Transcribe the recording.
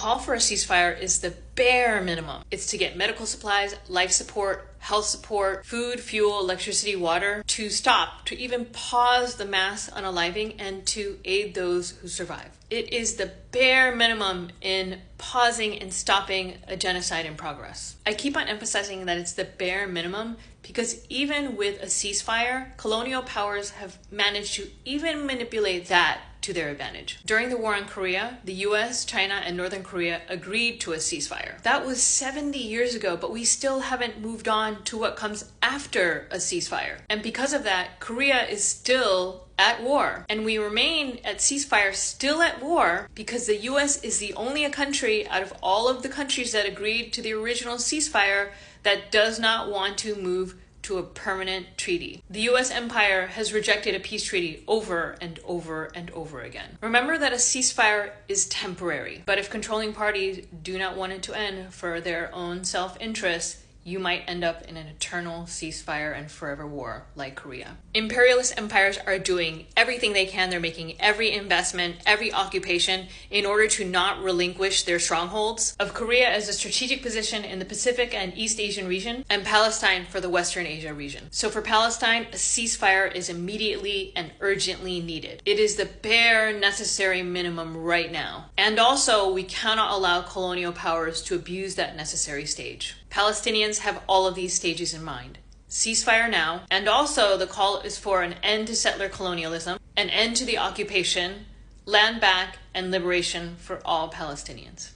call for a ceasefire is the bare minimum. It's to get medical supplies, life support, health support, food, fuel, electricity, water, to stop, to even pause the mass unaliving, and to aid those who survive. It is the bare minimum in pausing and stopping a genocide in progress. I keep on emphasizing that it's the bare minimum because even with a ceasefire, colonial powers have managed to even manipulate that to their advantage. During the war in Korea, the US, China, and Northern Korea agreed to a ceasefire. That was 70 years ago, but we still haven't moved on to what comes after a ceasefire. And because of that, Korea is still at war. And we remain at ceasefire still at war because the US is the only country out of all of the countries that agreed to the original ceasefire that does not want to move to a permanent treaty. The US empire has rejected a peace treaty over and over and over again. Remember that a ceasefire is temporary, but if controlling parties do not want it to end for their own self-interest, you might end up in an eternal ceasefire and forever war like Korea. Imperialist empires are doing everything they can. They're making every investment, every occupation in order to not relinquish their strongholds of Korea as a strategic position in the Pacific and East Asian region, and Palestine for the Western Asia region. So for Palestine, a ceasefire is immediately and urgently needed. It is the bare necessary minimum right now. And also, we cannot allow colonial powers to abuse that necessary stage. Palestinians have all of these stages in mind. Ceasefire now, and also the call is for an end to settler colonialism, an end to the occupation, land back, and liberation for all Palestinians.